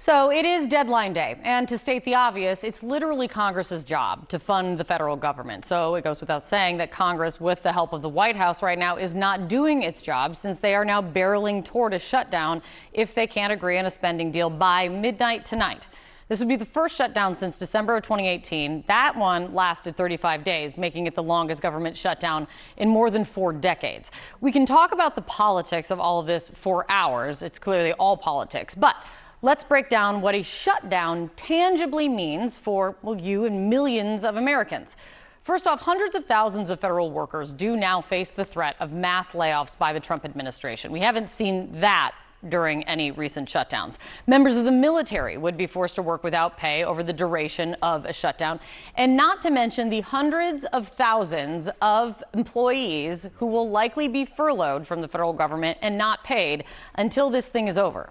So it is deadline day, and to state the obvious, it's literally Congress's job to fund the federal government. So it goes without saying that Congress, with the help of the White House right now, is not doing its job, since they are now barreling toward a shutdown if they can't agree on a spending deal by midnight tonight. This would be the first shutdown since December of 2018. That one lasted 35 days, making it the longest government shutdown in more than 4 decades. We can talk about the politics of all of this for hours. It's clearly all politics, but let's break down what a shutdown tangibly means for, well, you and millions of Americans. First off, hundreds of thousands of federal workers do now face the threat of mass layoffs by the Trump administration. We haven't seen that during any recent shutdowns. Members of the military would be forced to work without pay over the duration of a shutdown, and not to mention the hundreds of thousands of employees who will likely be furloughed from the federal government and not paid until this thing is over.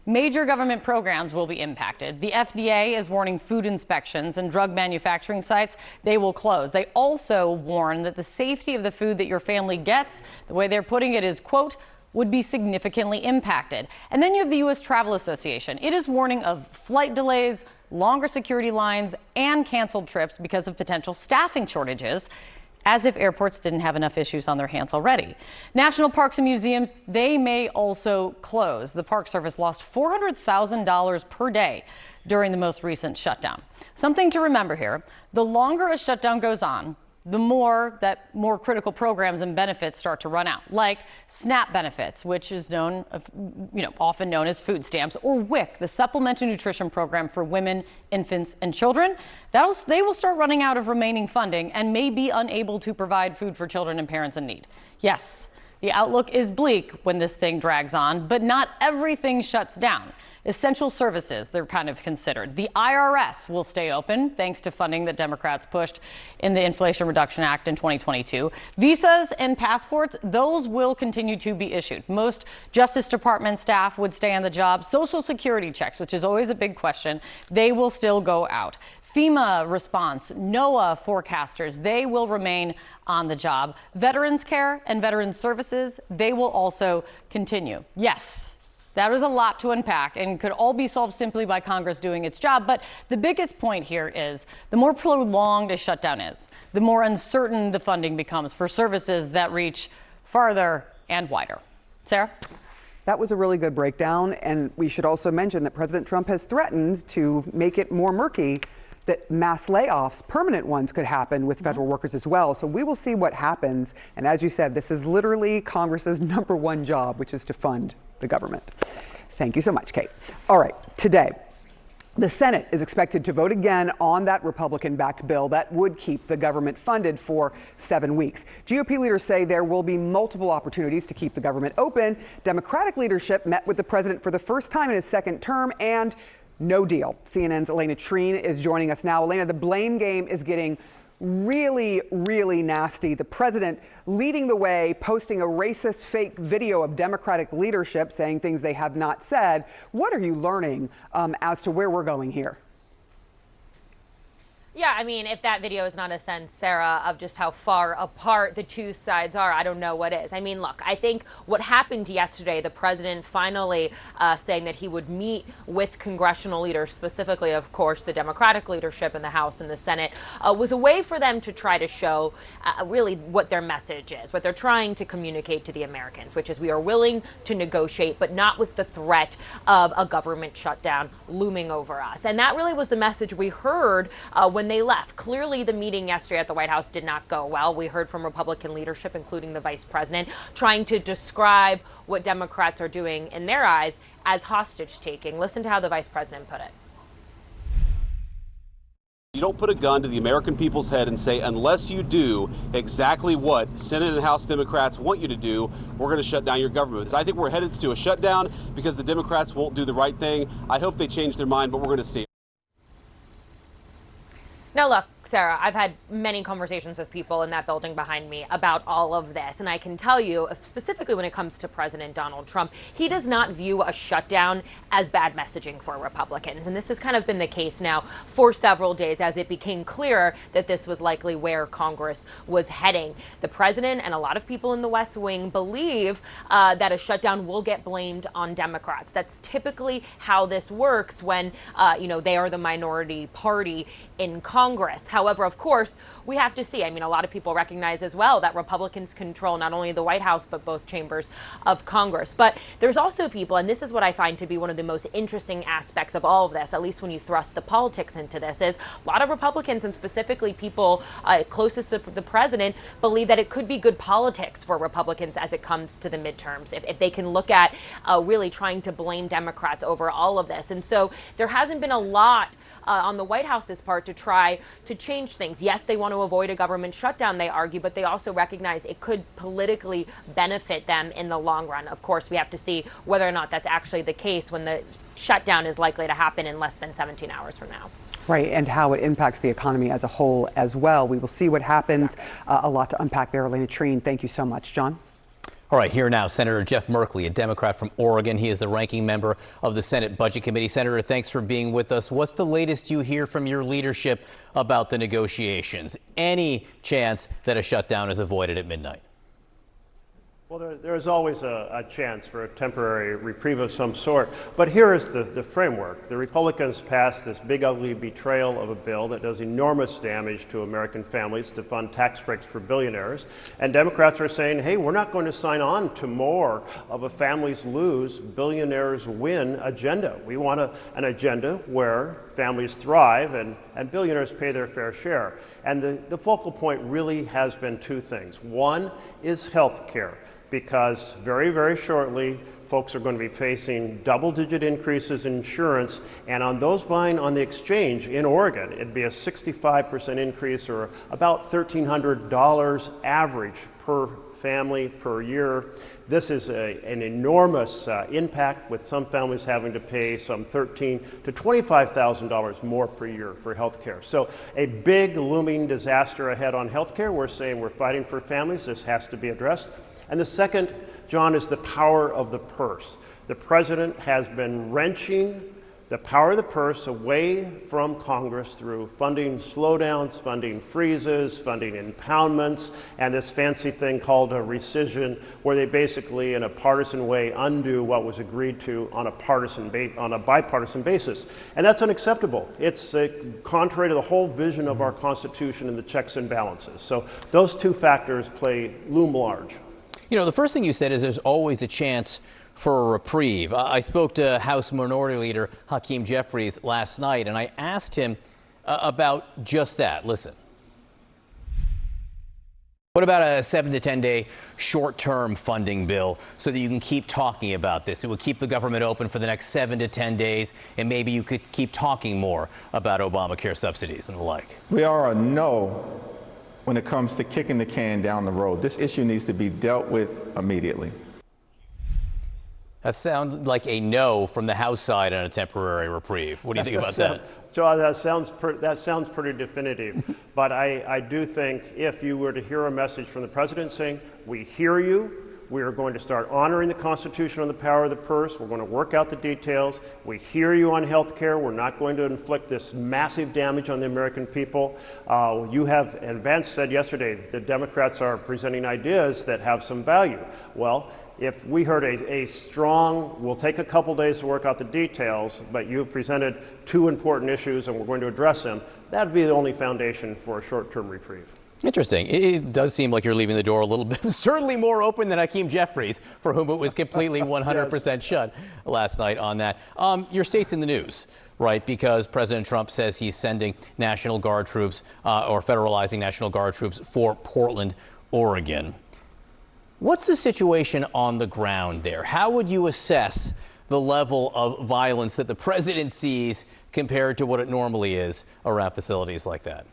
Major government programs will be impacted. The FDA is warning food inspections and drug manufacturing sites, they will close. They also warn that the safety of the food that your family gets, the way they're putting it is, quote, would be significantly impacted. And then you have the U.S. Travel Association. It is warning of flight delays, longer security lines, and canceled trips because of potential staffing shortages, as if airports didn't have enough issues on their hands already. National parks and museums, they may also close. The Park Service lost $400,000 per day during the most recent shutdown. Something to remember here, the longer a shutdown goes on, the more critical programs and benefits start to run out, like SNAP benefits, which is often known as food stamps, or WIC, the Supplemental Nutrition Program for women, infants, and children. They will start running out of remaining funding and may be unable to provide food for children and parents in need. Yes, the outlook is bleak when this thing drags on, but not everything shuts down. Essential services, they're kind of considered. The IRS will stay open thanks to funding that Democrats pushed in the Inflation Reduction Act in 2022. Visas and passports, those will continue to be issued. Most Justice Department staff would stay on the job. Social Security checks, which is always a big question, they will still go out. FEMA response, NOAA forecasters, they will remain on the job. Veterans care and veterans services, they will also continue. Yes. That was a lot to unpack and could all be solved simply by Congress doing its job. But the biggest point here is the more prolonged a shutdown is, the more uncertain the funding becomes for services that reach farther and wider. Sarah? That was a really good breakdown. And we should also mention that President Trump has threatened to make it more murky that mass layoffs, permanent ones, could happen with federal workers as well. So we will see what happens. And as you said, this is literally Congress's #1 job, which is to fund the government. Thank you so much, Kate. All right, today, the Senate is expected to vote again on that Republican-backed bill that would keep the government funded for 7 weeks. GOP leaders say there will be multiple opportunities to keep the government open. Democratic leadership met with the president for the first time in his second term, and no deal. CNN's Elena Treen is joining us now. Elena, the blame game is getting really, really nasty. The president leading the way, posting a racist fake video of Democratic leadership saying things they have not said. What are you learning as to where we're going here? Yeah, I mean, if that video is not a sense, Sarah, of just how far apart the two sides are, I don't know what is. I mean, look, I think what happened yesterday, the president finally saying that he would meet with congressional leaders, specifically, of course, the Democratic leadership in the House and the Senate, was a way for them to try to show really what their message is, what they're trying to communicate to the Americans, which is we are willing to negotiate, but not with the threat of a government shutdown looming over us. And that really was the message we heard when they left. Clearly, the meeting yesterday at the White House did not go well. We heard from Republican leadership, including the vice president, trying to describe what Democrats are doing in their eyes as hostage taking. Listen to how the vice president put it. You don't put a gun to the American people's head and say, unless you do exactly what Senate and House Democrats want you to do, we're going to shut down your government. I think we're headed to a shutdown because the Democrats won't do the right thing. I hope they change their mind, but we're going to see. Now, look, Sarah, I've had many conversations with people in that building behind me about all of this. And I can tell you, specifically when it comes to President Donald Trump, he does not view a shutdown as bad messaging for Republicans. And this has kind of been the case now for several days as it became clearer that this was likely where Congress was heading. The president and a lot of people in the West Wing believe that a shutdown will get blamed on Democrats. That's typically how this works when, they are the minority party in Congress. However, of course, we have to see. I mean, a lot of people recognize as well that Republicans control not only the White House, but both chambers of Congress. But there's also people, and this is what I find to be one of the most interesting aspects of all of this, at least when you thrust the politics into this, is a lot of Republicans and specifically people closest to the president believe that it could be good politics for Republicans as it comes to the midterms, if they can look at really trying to blame Democrats over all of this. And so there hasn't been a lot on the White House's part to try to change things. Yes, they want to avoid a government shutdown, they argue, but they also recognize it could politically benefit them in the long run. Of course, we have to see whether or not that's actually the case when the shutdown is likely to happen in less than 17 hours from now. Right, and how it impacts the economy as a whole as well. We will see what happens. A lot to unpack there. Elena Treen, thank you so much. John? All right, here now, Senator Jeff Merkley, a Democrat from Oregon. He is the ranking member of the Senate Budget Committee. Senator, thanks for being with us. What's the latest you hear from your leadership about the negotiations? Any chance that a shutdown is avoided at midnight? Well, there's always a chance for a temporary reprieve of some sort, but here is the framework. The Republicans passed this big, ugly betrayal of a bill that does enormous damage to American families to fund tax breaks for billionaires, and Democrats are saying, hey, we're not going to sign on to more of a families lose, billionaires win agenda. We want an agenda where families thrive and billionaires pay their fair share. And the focal point really has been two things. One is health care, because very, very shortly, folks are going to be facing double-digit increases in insurance, and on those buying on the exchange in Oregon, it'd be a 65% increase, or about $1,300 average per family per year. This is an enormous impact, with some families having to pay some $13,000 to $25,000 more per year for health care. So a big looming disaster ahead on health care. We're saying we're fighting for families. This has to be addressed. And the second, John, is the power of the purse. The president has been wrenching the power of the purse away from Congress through funding slowdowns, funding freezes, funding impoundments, and this fancy thing called a rescission, where they basically, in a partisan way, undo what was agreed to on a bipartisan basis. And that's unacceptable. It's contrary to the whole vision of our Constitution and the checks and balances. So those two factors loom large. You know, the first thing you said is there's always a chance for a reprieve. I spoke to House Minority Leader Hakeem Jeffries last night, and I asked him about just that. Listen. What about a 7 to 10 day short-term funding bill so that you can keep talking about this? It would keep the government open for the next 7 to 10 days, and maybe you could keep talking more about Obamacare subsidies and the like. We are a no when it comes to kicking the can down the road. This issue needs to be dealt with immediately. That sounds like a no from the House side on a temporary reprieve. What do you think about that? John, that sounds pretty definitive. But I do think if you were to hear a message from the president saying, we hear you, we are going to start honoring the Constitution on the power of the purse, we're going to work out the details, we hear you on health care, we're not going to inflict this massive damage on the American people. You have, and Vance said yesterday, the Democrats are presenting ideas that have some value. Well, if we heard a strong, we'll take a couple days to work out the details, but you've presented two important issues and we're going to address them, that would be the only foundation for a short-term reprieve. Interesting. It does seem like you're leaving the door a little bit, certainly more open than Hakeem Jeffries, for whom it was completely 100% shut last night on that. Your state's in the news, right? Because President Trump says he's sending National Guard troops or federalizing National Guard troops for Portland, Oregon. What's the situation on the ground there? How would you assess the level of violence that the president sees compared to what it normally is around facilities like that?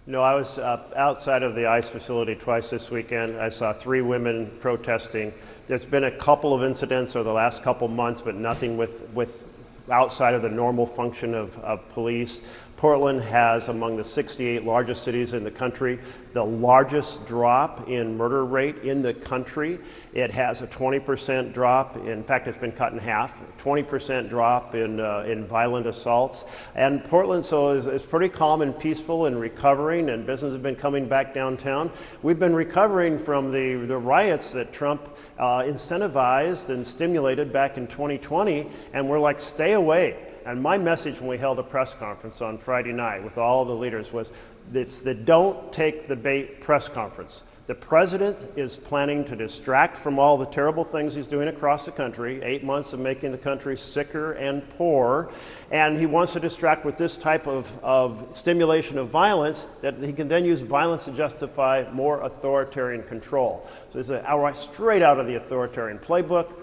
No, I was outside of the ICE facility twice this weekend. I saw 3 women protesting. There's been a couple of incidents over the last couple months, but nothing with outside of the normal function of police. Portland has, among the 68 largest cities in the country, the largest drop in murder rate in the country. It has a 20% drop. In fact, it's been cut in half. 20% drop in violent assaults. And Portland is pretty calm and peaceful and recovering, and business has been coming back downtown. We've been recovering from the riots that Trump incentivized and stimulated back in 2020, and we're like, stay away. And my message when we held a press conference on Friday night with all the leaders was, it's the don't take the bait press conference. The president is planning to distract from all the terrible things he's doing across the country, 8 months of making the country sicker and poorer, and he wants to distract with this type of stimulation of violence that he can then use violence to justify more authoritarian control. So this is outright straight out of the authoritarian playbook.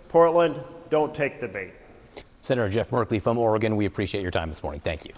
Portland, don't take the bait. Senator Jeff Merkley from Oregon, we appreciate your time this morning. Thank you.